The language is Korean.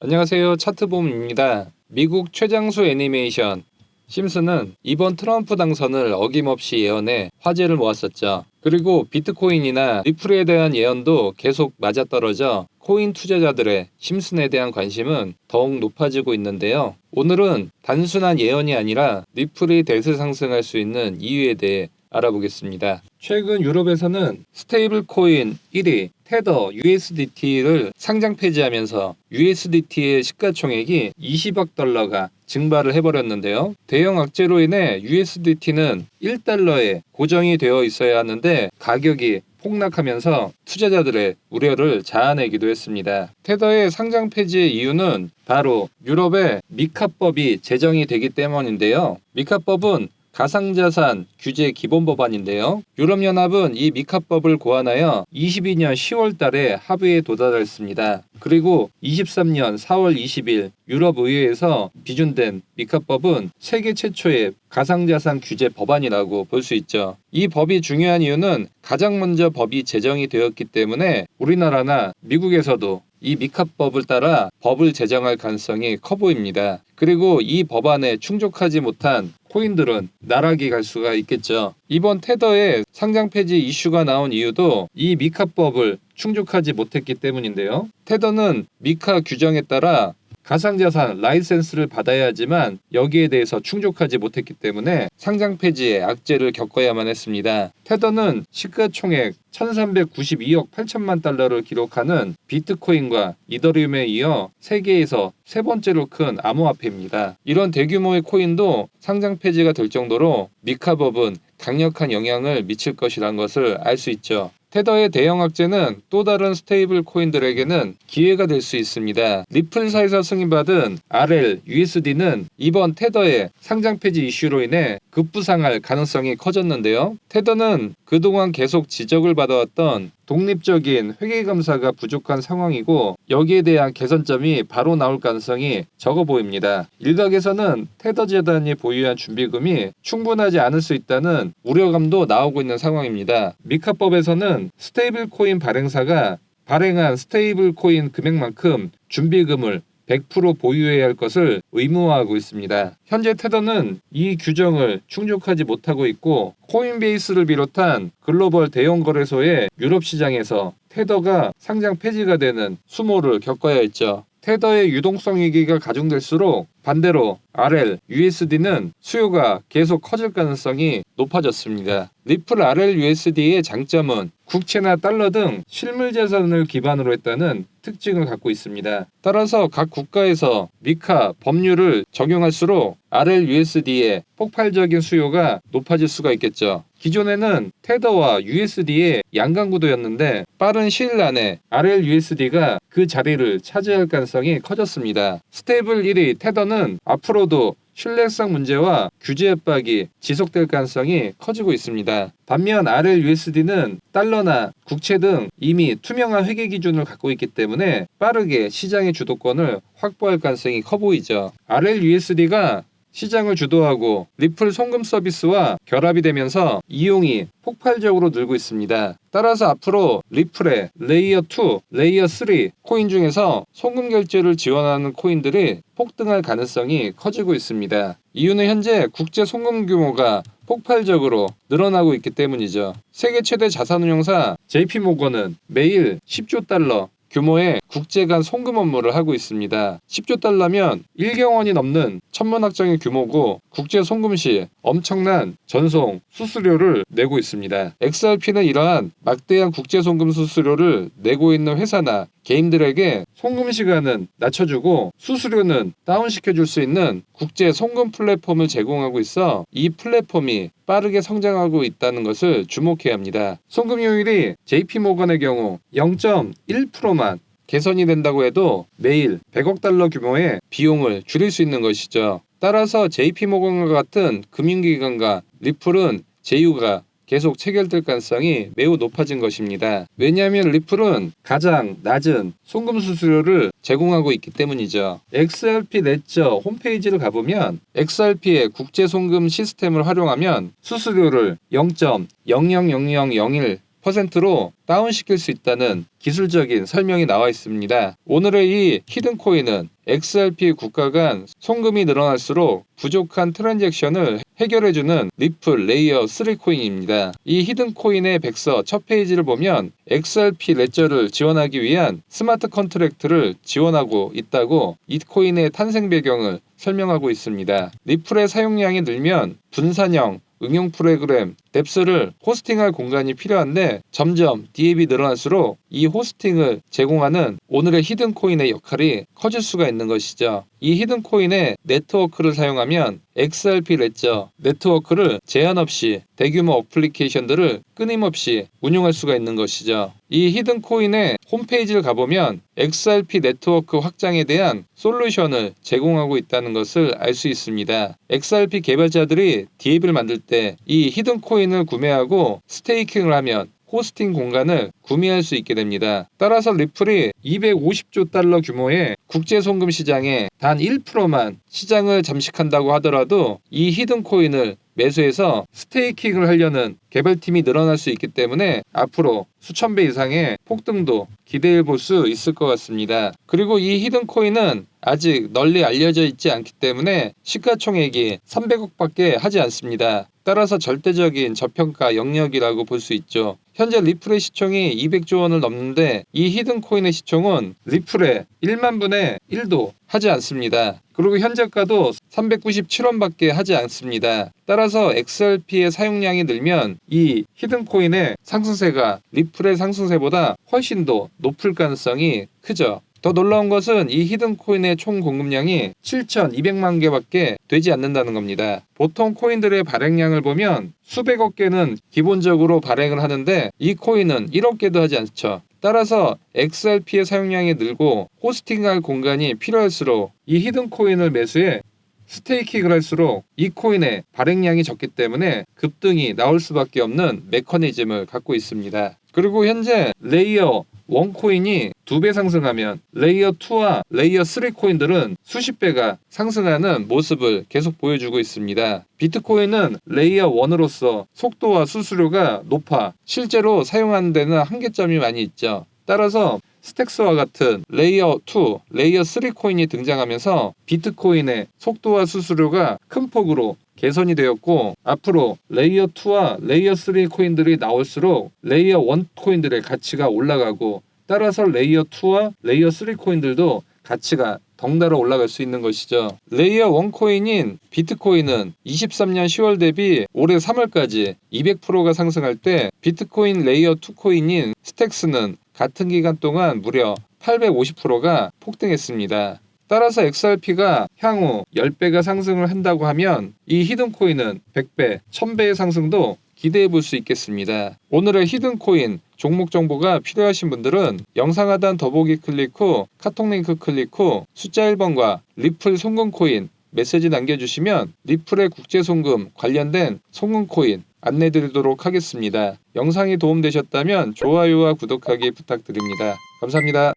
안녕하세요. 차트봄입니다. 미국 최장수 애니메이션 심슨은 이번 트럼프 당선을 어김없이 예언해 화제를 모았었죠. 그리고 비트코인이나 리플에 대한 예언도 계속 맞아떨어져 코인 투자자들의 심슨에 대한 관심은 더욱 높아지고 있는데요. 오늘은 단순한 예언이 아니라 리플이 대세 상승할 수 있는 이유에 대해 알아보겠습니다. 최근 유럽에서는 스테이블 코인 1위 테더 USDT를 상장 폐지하면서 USDT의 시가총액이 20억 달러가 증발을 해버렸는데요. 대형 악재로 인해 USDT는 1달러에 고정이 되어 있어야 하는데 가격이 폭락하면서 투자자들의 우려를 자아내기도 했습니다. 테더의 상장 폐지의 이유는 바로 유럽의 미카법이 제정이 되기 때문인데요. 미카법은 가상자산 규제 기본 법안인데요. 유럽연합은 이 미카법을 고안하여 22년 10월 달에 합의에 도달했습니다. 그리고 23년 4월 20일 유럽의회에서 비준된 미카법은 세계 최초의 가상자산 규제 법안이라고 볼 수 있죠. 이 법이 중요한 이유는 가장 먼저 법이 제정이 되었기 때문에 우리나라나 미국에서도 이 미카법을 따라 법을 제정할 가능성이 커 보입니다. 그리고 이 법안에 충족하지 못한 코인들은 나락이 갈 수가 있겠죠. 이번 테더의 상장 폐지 이슈가 나온 이유도 이 미카법을 충족하지 못했기 때문인데요. 테더는 미카 규정에 따라 가상자산 라이센스를 받아야 하지만 여기에 대해서 충족하지 못했기 때문에 상장 폐지의 악재를 겪어야만 했습니다. 테더는 시가총액 1392억 8천만 달러를 기록하는 비트코인과 이더리움에 이어 세계에서 세 번째로 큰 암호화폐입니다. 이런 대규모의 코인도 상장 폐지가 될 정도로 미카법은 강력한 영향을 미칠 것이라는 것을 알 수 있죠. 테더의 대형 악재는 또 다른 스테이블 코인들에게는 기회가 될 수 있습니다. 리플사에서 승인받은 RL, USD는 이번 테더의 상장 폐지 이슈로 인해 급부상할 가능성이 커졌는데요. 테더는 그동안 계속 지적을 받아왔던 독립적인 회계감사가 부족한 상황이고 여기에 대한 개선점이 바로 나올 가능성이 적어 보입니다. 일각에서는 테더 재단이 보유한 준비금이 충분하지 않을 수 있다는 우려감도 나오고 있는 상황입니다. 미카법에서는 스테이블 코인 발행사가 발행한 스테이블 코인 금액만큼 준비금을 100% 보유해야 할 것을 의무화하고 있습니다. 현재 테더는 이 규정을 충족하지 못하고 있고 코인베이스를 비롯한 글로벌 대형 거래소의 유럽 시장에서 테더가 상장 폐지가 되는 수모를 겪어야 했죠. 테더의 유동성 위기가 가중될수록 반대로 RL, USD는 수요가 계속 커질 가능성이 높아졌습니다. 리플 RL USD의 장점은 국채나 달러 등 실물 자산을 기반으로 했다는 특징을 갖고 있습니다. 따라서 각 국가에서 미카 법률을 적용할수록 RL USD의 폭발적인 수요가 높아질 수가 있겠죠. 기존에는 테더와 USD의 양강구도였는데 빠른 시일 안에 RL USD가 그 자리를 차지할 가능성이 커졌습니다. 스테이블 1위 테더는 앞으로도 신뢰성 문제와 규제 압박이 지속될 가능성이 커지고 있습니다. 반면 RL USD는 달러나 국채 등 이미 투명한 회계 기준을 갖고 있기 때문에 빠르게 시장의 주도권을 확보할 가능성이 커 보이죠. RL USD가 시장을 주도하고 리플 송금 서비스와 결합이 되면서 이용이 폭발적으로 늘고 있습니다. 따라서 앞으로 리플의 레이어 2, 레이어 3 코인 중에서 송금 결제를 지원하는 코인들이 폭등할 가능성이 커지고 있습니다. 이유는 현재 국제 송금 규모가 폭발적으로 늘어나고 있기 때문이죠. 세계 최대 자산운용사 JP모건은 매일 10조 달러 규모의 국제 간 송금 업무를 하고 있습니다. 10조 달러면 1경 원이 넘는 천문학적인 규모고 국제 송금 시 엄청난 전송 수수료를 내고 있습니다. XRP는 이러한 막대한 국제 송금 수수료를 내고 있는 회사나 개인들에게 송금 시간은 낮춰주고 수수료는 다운시켜줄 수 있는 국제 송금 플랫폼을 제공하고 있어 이 플랫폼이 빠르게 성장하고 있다는 것을 주목해야 합니다. 송금효율이 JP모건의 경우 0.1%만 개선이 된다고 해도 매일 100억 달러 규모의 비용을 줄일 수 있는 것이죠. 따라서 JP모건과 같은 금융기관과 리플은 제휴가 계속 체결될 가능성이 매우 높아진 것입니다. 왜냐하면 리플은 가장 낮은 송금 수수료를 제공하고 있기 때문이죠. XRP ledger 홈페이지를 가보면 XRP의 국제 송금 시스템을 활용하면 수수료를 0.00001% 10%로 다운시킬 수 있다는 기술적인 설명이 나와 있습니다. 오늘의 이 히든코인은 XRP 국가 간 송금이 늘어날수록 부족한 트랜잭션을 해결해주는 리플 레이어 3 코인입니다. 이 히든코인의 백서 첫 페이지를 보면 XRP 레저를 지원하기 위한 스마트 컨트랙트를 지원하고 있다고 이 코인의 탄생 배경을 설명하고 있습니다. 리플의 사용량이 늘면 분산형 응용 프로그램 뎁스를 호스팅할 공간이 필요한데 점점 디앱이 늘어날수록 이 호스팅을 제공하는 오늘의 히든코인의 역할이 커질 수가 있는 것이죠. 이 히든코인의 네트워크를 사용하면 XRP 레저 네트워크를 제한 없이 대규모 어플리케이션들을 끊임없이 운용할 수가 있는 것이죠. 이 히든코인의 홈페이지를 가보면 XRP 네트워크 확장에 대한 솔루션을 제공하고 있다는 것을 알 수 있습니다. XRP 개발자들이 디앱을 만들 때 이 히든코인을 구매하고 스테이킹을 하면 호스팅 공간을 구매할 수 있게 됩니다. 따라서 리플이 250조 달러 규모의 국제 송금 시장에 단 1%만 시장을 잠식한다고 하더라도 이 히든코인을 매수해서 스테이킹을 하려는 개발팀이 늘어날 수 있기 때문에 앞으로 수천 배 이상의 폭등도 기대해 볼 수 있을 것 같습니다. 그리고 이 히든코인은 아직 널리 알려져 있지 않기 때문에 시가총액이 300억밖에 하지 않습니다. 따라서 절대적인 저평가 영역이라고 볼 수 있죠. 현재 리플의 시총이 200조 원을 넘는데 이 히든코인의 시총은 리플의 1만 분의 1도 하지 않습니다. 그리고 현재가도 397원밖에 하지 않습니다. 따라서 XRP의 사용량이 늘면 이 히든코인의 상승세가 리플의 상승세보다 훨씬 더 높을 가능성이 크죠. 더 놀라운 것은 이 히든코인의 총 공급량이 7,200만 개밖에 되지 않는다는 겁니다. 보통 코인들의 발행량을 보면 수백억 개는 기본적으로 발행을 하는데 이 코인은 1억 개도 하지 않죠. 따라서 XRP의 사용량이 늘고 호스팅할 공간이 필요할수록 이 히든코인을 매수해 스테이킹을 할수록 이 코인의 발행량이 적기 때문에 급등이 나올 수밖에 없는 메커니즘을 갖고 있습니다. 그리고 현재 레이어 1 코인이 2배 상승하면 레이어 2와 레이어 3 코인들은 수십 배가 상승하는 모습을 계속 보여주고 있습니다. 비트코인은 레이어 1으로서 속도와 수수료가 높아 실제로 사용하는 데는 한계점이 많이 있죠. 따라서 스택스와 같은 레이어 2, 레이어 3 코인이 등장하면서 비트코인의 속도와 수수료가 큰 폭으로 개선이 되었고 앞으로 레이어 2와 레이어 3 코인들이 나올수록 레이어 1 코인들의 가치가 올라가고 따라서 레이어 2와 레이어 3 코인들도 가치가 덩달아 올라갈 수 있는 것이죠. 레이어 1 코인인 비트코인은 23년 10월 대비 올해 3월까지 200%가 상승할 때 비트코인 레이어 2 코인인 스택스는 같은 기간 동안 무려 850%가 폭등했습니다. 따라서 XRP가 향후 10배가 상승을 한다고 하면 이 히든코인은 100배, 1000배의 상승도 기대해 볼 수 있겠습니다. 오늘의 히든코인 종목 정보가 필요하신 분들은 영상 하단 더보기 클릭 후 카톡 링크 클릭 후 숫자 1번과 리플 송금코인 메시지 남겨주시면 리플의 국제송금 관련된 송금코인 안내드리도록 하겠습니다. 영상이 도움되셨다면 좋아요와 구독하기 부탁드립니다. 감사합니다.